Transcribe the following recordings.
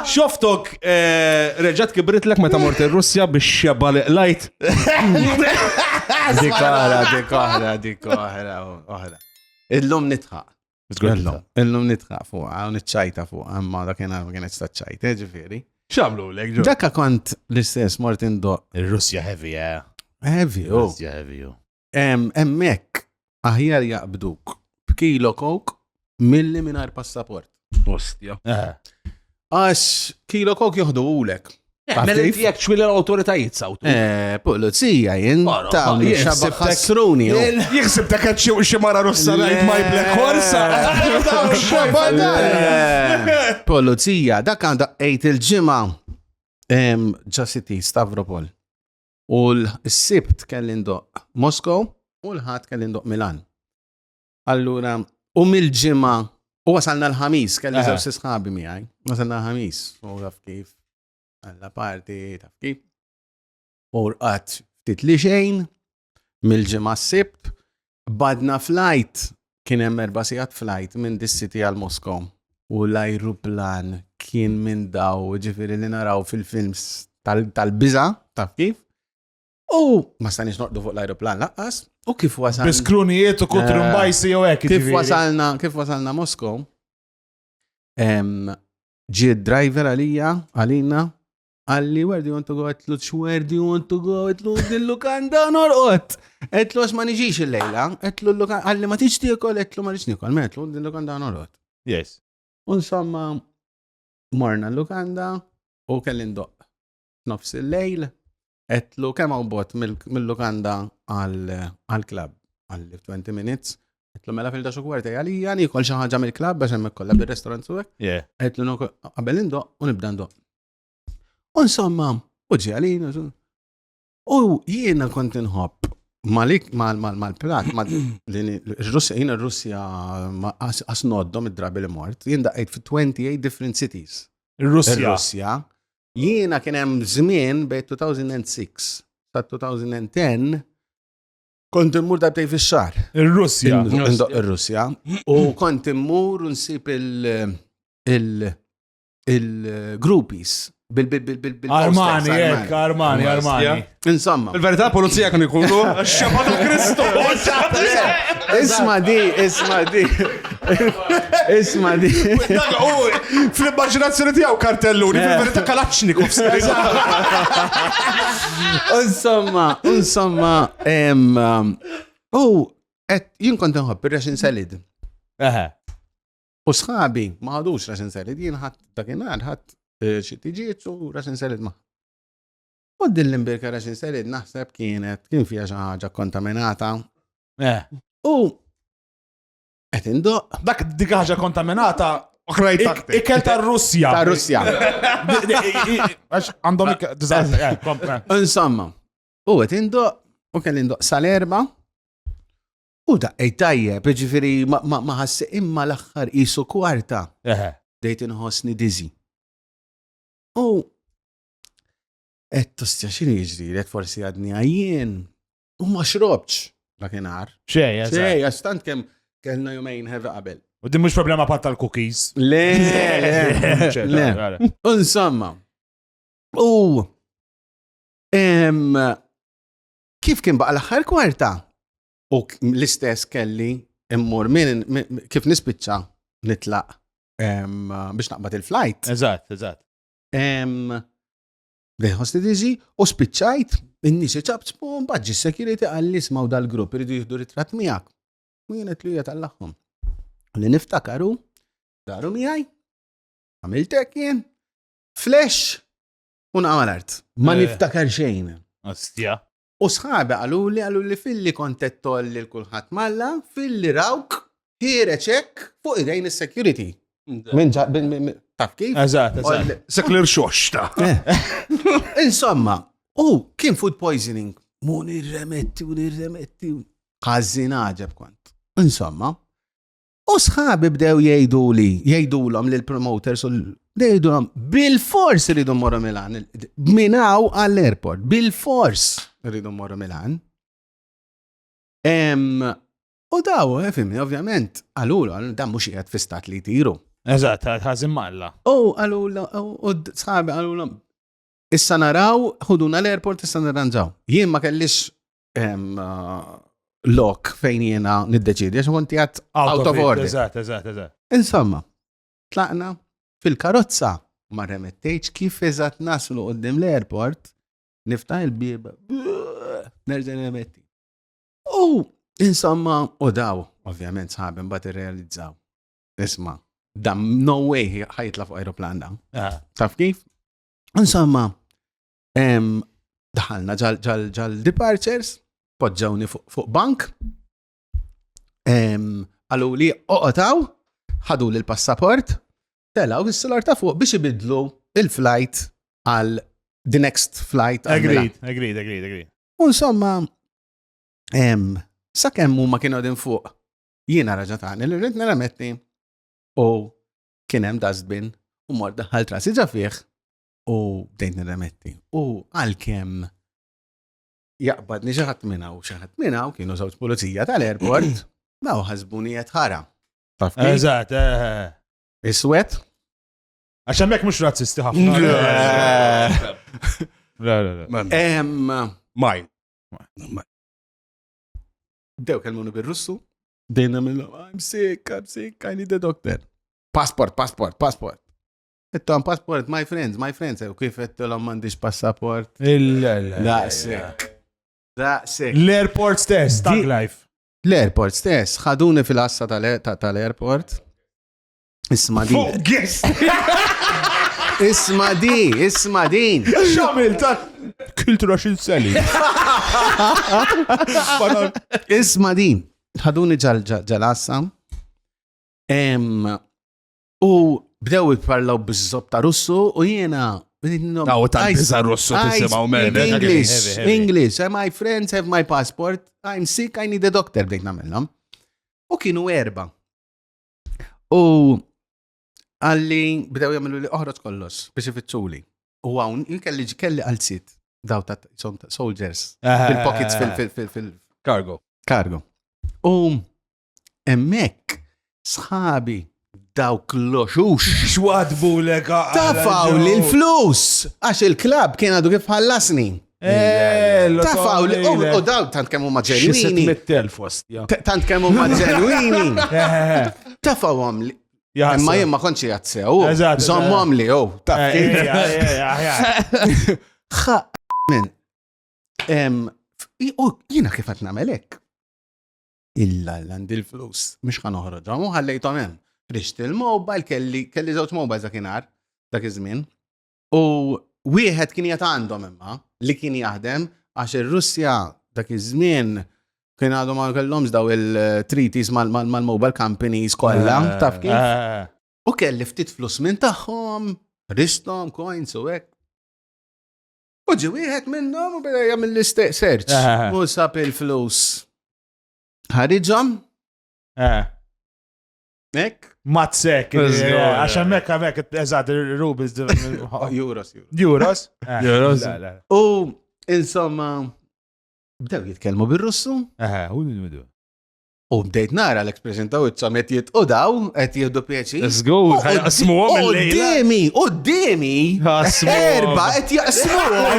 Xoftok reġgħet kibrit lek meta mort ir-Russja biex xebba lajt. Dik oħra. Illum nitħaq. Illum nitħaq fuq, u nitċajta fuq, amma da kienet staċċajta, ġifieri. X'għamlu lek ġo? Dakka kont l-istess mort indoq. Ir-Russja heavy, Heavy, Russja heavy. Emmek aħjar jaqbduk b'kilo coke milli mingħajr passaport. Ostja. Għax kilo coke joħdu ulek. Mela jek xwil l-autoritajiet sawtu. Polizija jintawni xabba ħassruni. Jiksib ta' kaċċi xi mara Russa ngħid my black horse. Polizija, dak għandha 8 il-ġimgħa ġasiti Stavropol. U l-sibt kelli ndoq Moskow u l-ħadd kelli ndoq Milan. Allura, u mill-ġimgħa u wasalna l-ħamis, kelli żewġ sħabi miegħi. Wasalna l-ħamis, u taf kif għalla parti, taf kif. U rqat ftit li xejn, mill-ġimgħa s-sibt, badna flight, kien hemm 4 sigħat flight minn dis-city għal Moskow. U l-ajruplan kien minn daw, ġifieri li naraw fil-films tal-biża, taf kif. U ma stanix noqdu fuq l-aeroplan laqqas, u kif wasalna. Biskrunijiet u kutru mbajsi jew hekk. Kif wasalna Moskow, ġie driver għalina, għalli, where do you want to go? Where do you want to go? Għetlu, dil-lukanda norqot. Għetlu, għax ma niġix il-lejla. Għetlu, għalli ma tiġ tiekol, għetlu ma niġ nikol. Għetlu, dil-lukanda norqot. Yes. Insomma, morna l-lukanda, u kellin doq nofs il-lejl. Etlu kemm bot mill-lukanda għal-klab għal 20 minutes. Etlu mela fil-10 kwarta għalija nikol xi ħaġa mill-klab biex hemmhekk kollha bir-restorant suwek. Etlu qabel indoq u nibda ndoq. U insomma, u ġi għalina. U jiena kont inħobb mal-plat, jiena r-Russja għasnoddhom id-drabi li mort. Jien daqgħid fi 28 different cities. Ir-Russja. Jiena kien hemm żmien bejn 2006 sa 2010 kont immur darbtej fix-xahar. Ir-Russja. Ir-Russja. U kont immur u nsib il-groupies Armani, Armani. Insomma. Il-verità polizija kan ikunu xabba ta' Kristo. Isma' di. Fl-immaginazzjoni tiegħu kartelluni, fil-verità Kalaċnikov. Insomma, jien kont inħobb ir-Russian salad. U sħabi ma ħadux Russian salad, jien ħadd dakinhar ħadd xi tiġiet u Russian salad ma. U din l-imbirka Russian salad naħseb kien fiha xi ħaġa kontaminata. U qed indoq dik ħaġa kontaminata oħrajt ikel tar-Russja. Tar-Russja. Għax għandhom insomma. U qed indoq u kelli indoq sal-erba' u daqqej tajjeb, ġifieri ma ħassi imma l-aħħar qisu kwarta. Dejt inħossni dizzy. U tostja x'inhi jiġri, qed forsi għadni għajjien u ma xrobx dakinhar. Xejn, għax tant kemm kellna jumejn ħevi qabel. U din mhux problema pat tal-cookies. Le. Insomma. U kif kien baqa l-aħħar kwarta? U l-istess kelli immur kif nispiċċa nitlaq biex naqbad il-flight. Eżatt. Deħosti diġi u spiċċajt in-nies ċabt spun baġġi security għalli smaw dal-grupp iridu jieħdu ritratt miegħek. U jien qed tal-aħħom. Li niftakaru daru miegħi għamiltek jien flash u naqgħu art. Ma niftakar xejn. Ostja. U sħabi għallu li fil-li kontet tolli l-kulħat malla, fil-li rawk, hireċek fuq idejn il-security. Taf kif? Eżat. Seklir xoċta. Insomma, kien food poisoning. Mu nirremetti. Għazzina ġeb kont. Insomma, u sħabi bdew jgħidulhom l-promoters jgħidulhom bil-fors iridu morru Milan. Minaw għall-airport. Bil-fors iridu morru Milan. U daw, fimni, ovvjament, għalulu, dan mux jgħad fi stat li tiru. Eżatt, ħażin malla. Sħabi għallu issa naraw, ħuduna l-airport issa narranġaw. Jien ma kellix lok fejn jiena niddeċidi, għax konti għat out of order. Eżatt. Insomma, tlaqna fil-karozza ma remettejċ kif eżatt naslu qoddim l-airport, niftaħ il-biba, nerġa' remetti. Insomma, daw, ovvjament sħabim bat irrealizzaw. Isma, dam no way ħajtla fuq aeroplan dan. Taf kif? Insomma, daħalna ġal departures, podġawni fuq bank, għallu li oqotaw, ħadu li l-passaport, telaw il-solar ta' fuq biex ibidlu il-flight għal the next flight. Agreed. Insomma, sa' kemmu ma kienu din fuq, jiena raġatani, l-rrit narametti, u kienem dustbin, u mor daħal trasi ġafieħ, u bdejt narametti. U għal-kem jaqbad xaħat minna u kienu żewġ pulizija tal-airport, daw ħasbuni jatħara. Eżatt, Iswed? Għaxan mek mux razzisti ħafna. La. Maj. Dew kelmunu bil-Russu, dejna millu, I'm sick, I need a doctor. Passport. Ettom passport, my friends, u kif ettom mandiġ passaport. Daqsek. L-airport stess, tag life. L-airport stess, ħaduni fil-assa tal-airport. Isma din. Isma din. Xamil ta' kultura xil-seli. Isma din. ħaduni ġal-assa. U bdew jitparlaw bizzob ta' Russu u jiena tal-biza Russu tisimaw minn. English. My friends have my passport. I'm sick, I need a doctor. Bdejt namellhom. U kienu 4. U għalli bdew jagħmlu li oħroġ kollox biex ifittxuli. U hawn kelli għal-sit daw ta' soldiers fil-pockets fil-cargo. U emmek sħabi daw kloxux. Xwadbu l-eka. Tafaw li l-flus. Għax il-klab kien għadu kif ħallasni. Tafaw li, u daw tant kemmu maġġenwini. Tant kemmu maġġenwini. Tafaw għam li. Ma jemma konċi jazzew. Zommu għam li, jina kifat namelek. Illa l-għandi l-flus. Mux ħan uħroġa, mu ħallejtom hemm. Risht il-mobile, kelli żewġ mobile dakinhar, dak iż-żmien. U wieħed kien jagħta għandhom imma li kien jaħdem għax ir-Russja dak iż-żmien kien għadhom ma kellhomx daw il-treaties mal-mobile companies kollha, taf kif? U kelli ftit flus minn tagħhom, rishtom, coins u hekk. U ġi wieħed minnhom u beda jagħmel search. U sab il-flus. Ħariġhom? Ek? Matzek, għaxan mek, eżad, rubles. Euros? U, insomma, bdew jitkelmu bil-Russu. U bdejt nara l-ekspression ta' uċċam et jitqodaw, et jihdu pieċi. Zgur, ħajqasmuhom il-lejla. Qoddimi, erba et jaqsmuhom.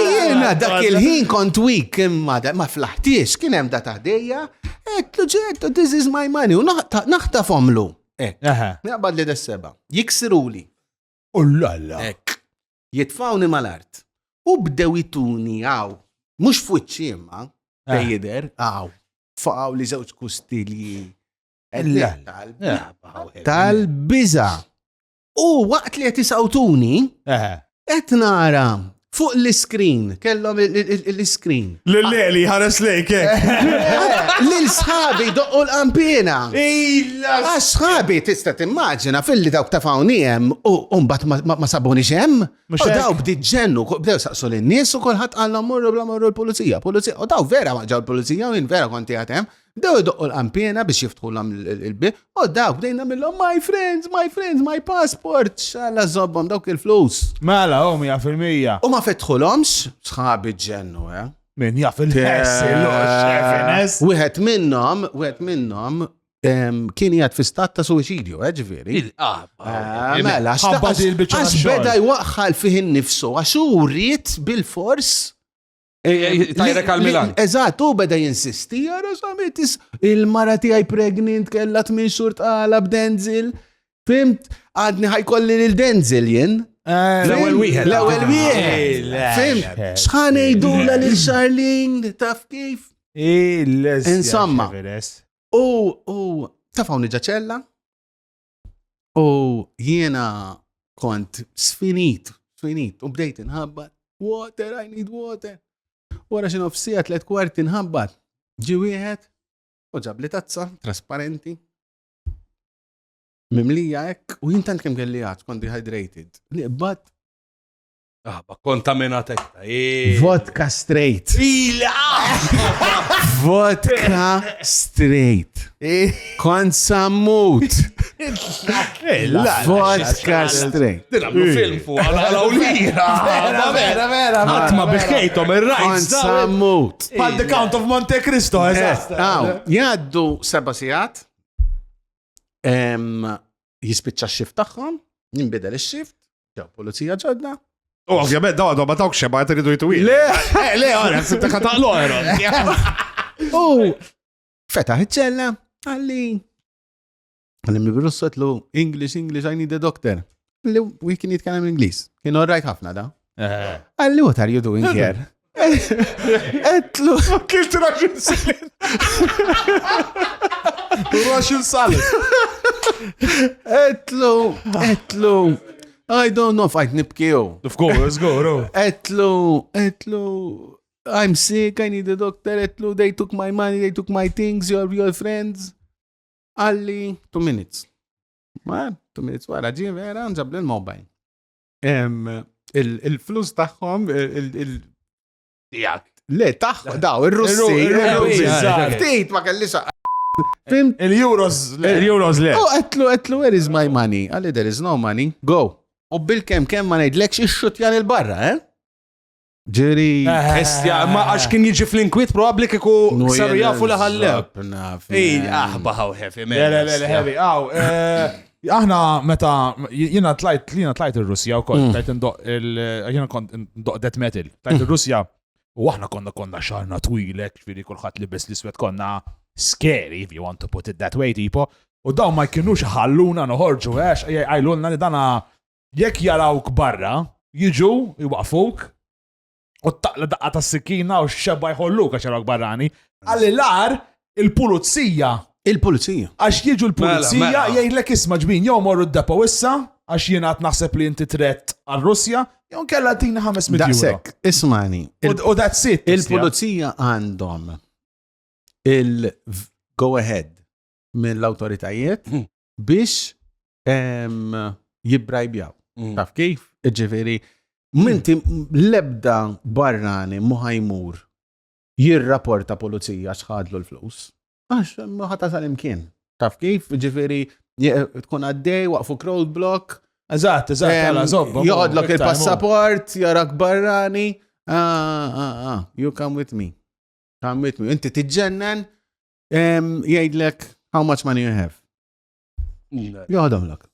Jena dak il-ħin kont week imma ma flaħtiex, kien hemm da taħdejja, etlu ġettu, this is my money, u naħtafhomlu. Naqbad li d-seba, jiksiruli. Ullalla. Jitfawni mal-art. U bdew jituni għaw, mux fuċċi imma, jider, faqaw li żewġ kustilji. Tal-biza. U waqt li qed isawtuni, qed nara fuq l-screen, kellhom l-screen. L-leli ħares lejk. L-sħabi doqqu l-qampina. Għax sħabi tista' timmaġina fil-li dawk tafawni hemm u mbagħad ma sabuni xem. U daw bdiet ġennu, bdew saqsu lin-nies u kulħadd qal morru l-pulizija. U daw vera ma ġew l-pulizija u jien vera konti għatem. Dew doqqu l-qampina biex jiftħulhom il-bib. U daw bdejna millhom my friends, my passport. Xalla żobbhom dawk il-flus. Mela, 100%. U ma fetħulhomx, sħabi ġennu, Min jaf il-ħess, il-ħess. Wieħed minnhom kien jgħad fi stat ta' suicidju, ġifieri. Mela, ħabba di l-biċċa għax tax-xogħol. beda jwaqħal fih innifsu, għax hu rrid bil-fors. Tajrek għal-Milan. Eżatt, u beda jinsisti, jara samitis, il-mara tiegħi pregnant kella 8 xhur tqala b'Denzel. Fimt, għadni ħajkolli lil-Denzel jien. L-ewwel wieħed. L-ewwel wieħed. Fimt, x'ħan ngħidula lil Charlene, taf kif? Insomma. U taf hawn ġaċella? U jiena kont sfinit, u bdejt inħabbat. Water, I need water. Wara xi nofsija 3/4 inħabbat. Ġi wieħed u ġab li tazza trasparenti. Mimlija hekk u jintant kemm kelli għad kont dehydrated. Li qbad Kontaminatek. vodka straight. Vodka straight. Kont sammut. Vodka straight. Dinamlu film fuq għal-awlira. Vera. Għatma biħkejtom Kont il-rajts. sammut. Pal the Count of Monte Cristo, eżatt. Jgħaddu 7 sigħat. Jispiċċa x-xift tagħhom, jinbidel ix-xift, ġew pulizija ġodda. U ovvjament daw għadhom ma tawk xeba għet rridu jitwil. Le, għara, sibta kataqlu għara. U fetaħ iċ-ċella, għalli. Għallim li birussu għetlu, English, I need a doctor. Għalli, we can jitkellem Inglis. Kien all right ħafna da. Għalli, what are you doing here? Għetlu. Kif t-raġun salin? Raġun salin. Għetlu. I don't know if I'd nibkiju. Of course, go. Etlu, I'm sick, I need a doctor. Etlu, they took my money, they took my things, your friends. Għalli, 2 minutes. 2 minutes wara ġi vera, nġab l-mobile. Il-flus taħħom, le, taħħom, daw, il-Russi. Ftit, ma kelli Fimt? Il-Euros le. Oh, etlu, where is my money? Għalli, there is no money. Go. U bil-kem ma nejdlekx ix-xut jan il-barra, Ġeri. Ma għax kien jiġi fl-inkwit probabli kiku saru jafu laħalleb. Baħaw hefi. Le, heavy. Aħna meta jiena tlajt il-Russja u kont jiena kont ndoq death metal. Tlajt il-Russja u aħna konna xarna twilek, ġifieri kulħadd libes l-iswed konna scary, if you want to put it that way, tipo. U daw ma kienux ħalluna noħorġu, għajlunna li dana jekk jarawk barra, jiġu, jwaqfuk, u taqla daqqa ta' s-sikina u xebba jħolluk għax jarawk barrani, għalli il-pulizija. Il-pulizija. Għax jiġu l-pulizija, jgħidlek isma ġbin, jew morru d-depo issa, għax jiena naħseb li inti tret għal-Russja, jew kella tina 500 euro. Daqsek, ismani. U that's it. Il-pulizija għandhom il-go ahead mill-autoritajiet biex jibbrajbjaw. Taf kif? Ġifiri, minti lebda barrani muħajmur jirrapporta pulizija xħadlu l-flus. Għax muħata sal-imkien. Taf kif? Ġifiri, tkun għaddej, waqfu roadblock. Eżatt, Jgħodlok il-passaport, jarak barrani. You come with me. Inti tiġġennan, jgħidlek how much money you have. Jgħodhom lak.